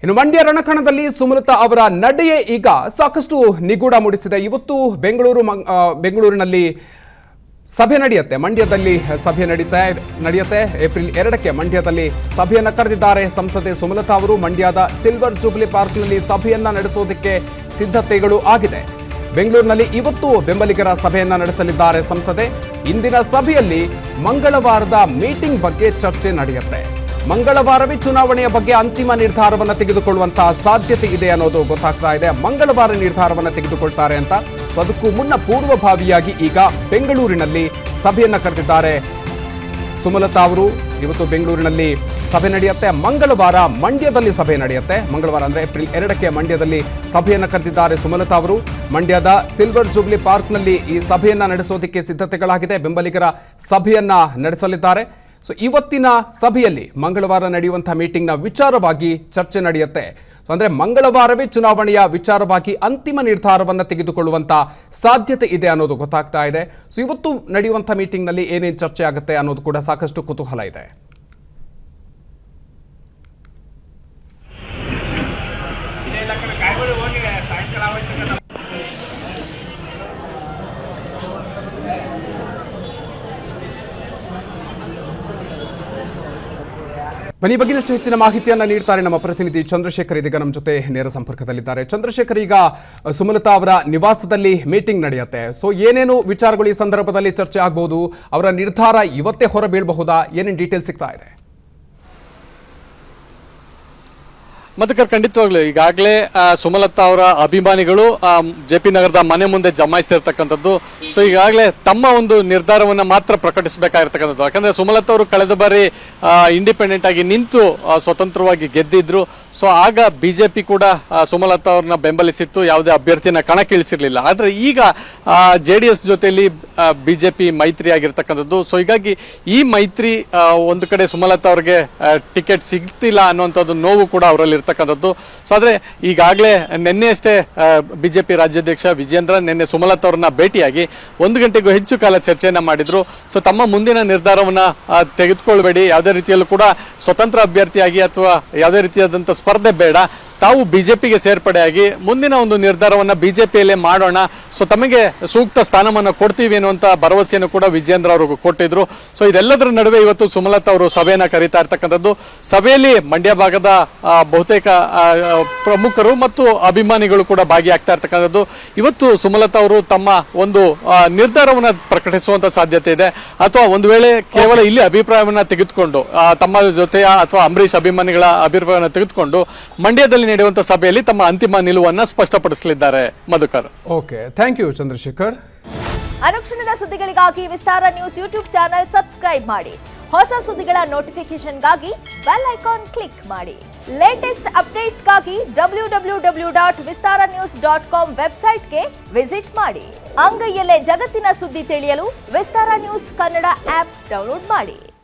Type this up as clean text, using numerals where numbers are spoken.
ಇನ್ನು ಮಂಡ್ಯ ರಣಕಣದಲ್ಲಿ ಸುಮಲತಾ ಅವರ ನಡೆಯೇ ಈಗ ಸಾಕಷ್ಟು ನಿಗೂಢ ಮೂಡಿಸಿದೆ. ಇವತ್ತು ಬೆಂಗಳೂರಿನಲ್ಲಿ ಸಭೆ ನಡೆಯುತ್ತೆ. ಮಂಡ್ಯದಲ್ಲಿ ಸಭೆ ನಡೆಯುತ್ತೆ. ಏಪ್ರಿಲ್ 2ಕ್ಕೆ ಮಂಡ್ಯದಲ್ಲಿ ಸಭೆಯನ್ನು ಕರೆದಿದ್ದಾರೆ ಸಂಸದೆ ಸುಮಲತಾ ಅವರು. ಮಂಡ್ಯದ ಸಿಲ್ವರ್ ಜೂಬ್ಲಿ ಪಾರ್ಕ್ನಲ್ಲಿ ಸಭೆಯನ್ನ ನಡೆಸೋದಕ್ಕೆ ಸಿದ್ಧತೆಗಳು ಆಗಿದೆ. ಬೆಂಗಳೂರಿನಲ್ಲಿ ಇವತ್ತು ಬೆಂಬಲಿಗರ ಸಭೆಯನ್ನ ನಡೆಸಲಿದ್ದಾರೆ ಸಂಸದೆ. ಇಂದಿನ ಸಭೆಯಲ್ಲಿ ಮಂಗಳವಾರದ ಮೀಟಿಂಗ್ ಬಗ್ಗೆ ಚರ್ಚೆ ನಡೆಯುತ್ತೆ. ಮಂಗಳವಾರವೇ ಚುನಾವಣೆಯ ಬಗ್ಗೆ ಅಂತಿಮ ನಿರ್ಧಾರವನ್ನು ತೆಗೆದುಕೊಳ್ಳುವಂತಹ ಸಾಧ್ಯತೆ ಇದೆ ಅನ್ನೋದು ಗೊತ್ತಾಗ್ತಾ ಇದೆ. ಮಂಗಳವಾರ ನಿರ್ಧಾರವನ್ನು ತೆಗೆದುಕೊಳ್ತಾರೆ ಅಂತ. ಅದಕ್ಕೂ ಮುನ್ನ ಪೂರ್ವಭಾವಿಯಾಗಿ ಈಗ ಬೆಂಗಳೂರಿನಲ್ಲಿ ಸಭೆಯನ್ನ ಕರೆದಿದ್ದಾರೆ ಸುಮಲತಾ ಅವರು. ಇವತ್ತು ಬೆಂಗಳೂರಿನಲ್ಲಿ ಸಭೆ ನಡೆಯುತ್ತೆ. ಮಂಗಳವಾರ ಮಂಡ್ಯದಲ್ಲಿ ಸಭೆ ನಡೆಯುತ್ತೆ. ಮಂಗಳವಾರ ಅಂದ್ರೆ ಏಪ್ರಿಲ್ 2ಕ್ಕೆ ಮಂಡ್ಯದಲ್ಲಿ ಸಭೆಯನ್ನ ಕರೆದಿದ್ದಾರೆ ಸುಮಲತಾ ಅವರು. ಮಂಡ್ಯದ ಸಿಲ್ವರ್ ಜೂಬ್ಲಿ ಪಾರ್ಕ್ನಲ್ಲಿ ಈ ಸಭೆಯನ್ನ ನಡೆಸೋದಕ್ಕೆ ಸಿದ್ಧತೆಗಳಾಗಿದೆ. ಬೆಂಬಲಿಗರ ಸಭೆಯನ್ನ ನಡೆಸಲಿದ್ದಾರೆ. ಸೊ ಇವತ್ತಿನ ಸಭೆಯಲ್ಲಿ ಮಂಗಳವಾರ ನಡೆಯುವಂತಹ ಮೀಟಿಂಗ್ನ ವಿಚಾರವಾಗಿ ಚರ್ಚೆ ನಡೆಯುತ್ತೆ. ಅಂದ್ರೆ ಮಂಗಳವಾರವೇ ಚುನಾವಣೆಯ ವಿಚಾರವಾಗಿ ಅಂತಿಮ ನಿರ್ಧಾರವನ್ನು ತೆಗೆದುಕೊಳ್ಳುವಂತ ಸಾಧ್ಯತೆ ಇದೆ ಅನ್ನೋದು ಗೊತ್ತಾಗ್ತಾ ಇದೆ. ಸೊ ಇವತ್ತು ನಡೆಯುವಂತಹ ಮೀಟಿಂಗ್ನಲ್ಲಿ ಏನೇನು ಚರ್ಚೆ ಆಗುತ್ತೆ ಅನ್ನೋದು ಕೂಡ ಸಾಕಷ್ಟು ಕುತೂಹಲ ಇದೆ. ಈ ಬಗ್ಗೆನಷ್ಟು ಹೆಚ್ಚಿನ ಮಾಹಿತಿಯನ್ನು ನೀಡ್ತಾರೆ ನಮ್ಮ ಪ್ರತಿನಿಧಿ ಚಂದ್ರಶೇಖರ್. ಇದೀಗ ನಮ್ಮ ಜೊತೆ ನೇರ ಸಂಪರ್ಕದಲ್ಲಿದ್ದಾರೆ. ಚಂದ್ರಶೇಖರ್, ಈಗ ಸುಮಲತಾ ಅವರ ನಿವಾಸದಲ್ಲಿ ಮೀಟಿಂಗ್ ನಡೆಯುತ್ತೆ. ಸೊ ಏನೇನು ವಿಚಾರಗಳು ಈ ಸಂದರ್ಭದಲ್ಲಿ ಚರ್ಚೆ ಆಗಬಹುದು? ಅವರ ನಿರ್ಧಾರ ಇವತ್ತೇ ಹೊರಬೀಳಬಹುದಾ? ಏನೇನು ಡೀಟೇಲ್ಸ್ ಸಿಗ್ತಾ ಇದೆ? ಮಧುಕರ್, ಖಂಡಿತವಾಗ್ಲು ಈಗಾಗಲೇ ಸುಮಲತಾ ಅವರ ಅಭಿಮಾನಿಗಳು JP ನಗರದ ಮನೆ ಮುಂದೆ ಜಮಾಯಿಸಿರ್ತಕ್ಕಂಥದ್ದು. ಸೊ ಈಗಾಗಲೇ ತಮ್ಮ ಒಂದು ನಿರ್ಧಾರವನ್ನು ಮಾತ್ರ ಪ್ರಕಟಿಸಬೇಕಾಗಿರ್ತಕ್ಕಂಥದ್ದು. ಯಾಕಂದ್ರೆ ಸುಮಲತಾ ಅವರು ಕಳೆದ ಬಾರಿ ಇಂಡಿಪೆಂಡೆಂಟ್ ಆಗಿ ನಿಂತು ಸ್ವತಂತ್ರವಾಗಿ ಗೆದ್ದಿದ್ರು. ಸೊ ಆಗ BJP ಕೂಡ ಸುಮಲತಾ ಅವ್ರನ್ನ ಬೆಂಬಲಿಸಿತ್ತು, ಯಾವುದೇ ಅಭ್ಯರ್ಥಿನ ಕಣಕ್ಕಿಳಿಸಿರ್ಲಿಲ್ಲ. ಆದ್ರೆ ಈಗ JDS ಜೊತೆಯಲ್ಲಿ BJP ಮೈತ್ರಿ ಆಗಿರ್ತಕ್ಕಂಥದ್ದು. ಸೊ ಹೀಗಾಗಿ ಈ ಮೈತ್ರಿ ಒಂದು ಕಡೆ ಸುಮಲತಾ ಅವ್ರಿಗೆ ಟಿಕೆಟ್ ಸಿಗ್ತಿಲ್ಲ ಅನ್ನುವಂಥದ್ದು ನೋವು ಕೂಡ ಅವರಲ್ಲಿ ಇರ್ತಕ್ಕಂಥದ್ದು. ಸೊ ಆದ್ರೆ ಈಗಾಗಲೇ ನಿನ್ನೆಯಷ್ಟೇ BJP ರಾಜ್ಯಾಧ್ಯಕ್ಷ ವಿಜೇಂದ್ರ ನಿನ್ನೆ ಸುಮಲತಾ ಅವ್ರನ್ನ ಭೇಟಿಯಾಗಿ 1 ಗಂಟೆಗೂ ಹೆಚ್ಚು ಕಾಲ ಚರ್ಚೆಯನ್ನ ಮಾಡಿದ್ರು. ಸೊ ತಮ್ಮ ಮುಂದಿನ ನಿರ್ಧಾರವನ್ನ ತೆಗೆದುಕೊಳ್ಬೇಡಿ, ಯಾವುದೇ ರೀತಿಯಲ್ಲೂ ಕೂಡ ಸ್ವತಂತ್ರ ಅಭ್ಯರ್ಥಿಯಾಗಿ ಅಥವಾ ಯಾವುದೇ ರೀತಿಯಾದಂಥ ಸ್ಪರ್ಧೆ ಬೇಡ, ತಾವು BJPಗೆ ಸೇರ್ಪಡೆಯಾಗಿ ಮುಂದಿನ ಒಂದು ನಿರ್ಧಾರವನ್ನ BJPಯಲ್ಲೇ ಮಾಡೋಣ, ಸೊ ತಮಗೆ ಸೂಕ್ತ ಸ್ಥಾನಮಾನ ಕೊಡ್ತೀವಿ ಅನ್ನುವಂಥ ಭರವಸೆಯನ್ನು ಕೂಡ ವಿಜೇಂದ್ರ ಅವರು ಕೊಟ್ಟಿದ್ರು. ಸೊ ಇದೆಲ್ಲದರ ನಡುವೆ ಇವತ್ತು ಸುಮಲತಾ ಅವರು ಸಭೆಯನ್ನ ಕರೀತಾ ಇರ್ತಕ್ಕಂಥದ್ದು. ಸಭೆಯಲ್ಲಿ ಮಂಡ್ಯ ಭಾಗದ ಬಹುತೇಕ ಪ್ರಮುಖರು ಮತ್ತು ಅಭಿಮಾನಿಗಳು ಕೂಡ ಭಾಗಿಯಾಗ್ತಾ ಇರ್ತಕ್ಕಂಥದ್ದು. ಇವತ್ತು ಸುಮಲತಾ ಅವರು ತಮ್ಮ ಒಂದು ನಿರ್ಧಾರವನ್ನ ಪ್ರಕಟಿಸುವಂತ ಸಾಧ್ಯತೆ ಇದೆ. ಅಥವಾ ಒಂದು ವೇಳೆ ಕೇವಲ ಇಲ್ಲಿ ಅಭಿಪ್ರಾಯವನ್ನ ತೆಗೆದುಕೊಂಡು ತಮ್ಮ ಜೊತೆಯ ಅಥವಾ ಅಂಬರೀಷ್ ಅಭಿಮಾನಿಗಳ ಅಭಿಪ್ರಾಯವನ್ನ ತೆಗೆದುಕೊಂಡು ಮಂಡ್ಯದಲ್ಲಿ ನಡೆಯುವಂತ ಸಭೆಯಲ್ಲಿ ತಮ್ಮ ಅಂತಿಮ ನಿಲುವನ್ನ ಸ್ಪಷ್ಟಪಡಿಸಲಿದ್ದಾರೆ. Madhukar, okay, thank you Chandrashekhar. ಅನುಕ್ಷಣದ ಸುದ್ದಿಗಳಿಗಾಗಿ Vistara news YouTube channel subscribe ಮಾಡಿ. ಹೊಸ ಸುದ್ದಿಗಳ ನೋಟಿಫಿಕೇಶನ್ಗಾಗಿ ಬೆಲ್ ಐಕಾನ್ ಕ್ಲಿಕ್ ಮಾಡಿ. ಲೇಟೆಸ್ಟ್ ಅಪ್ಡೇಟ್ಸ್ಗಾಗಿ www.vistaranews.com ವೆಬ್ಸೈಟ್ಗೆ ವಿಸಿಟ್ ಮಾಡಿ. ಅಂಗೈಯಲ್ಲೇ ಜಗತ್ತಿನ ಸುದ್ದಿ ತಿಳಿಯಲು Vistara news Kannada app download ಮಾಡಿ.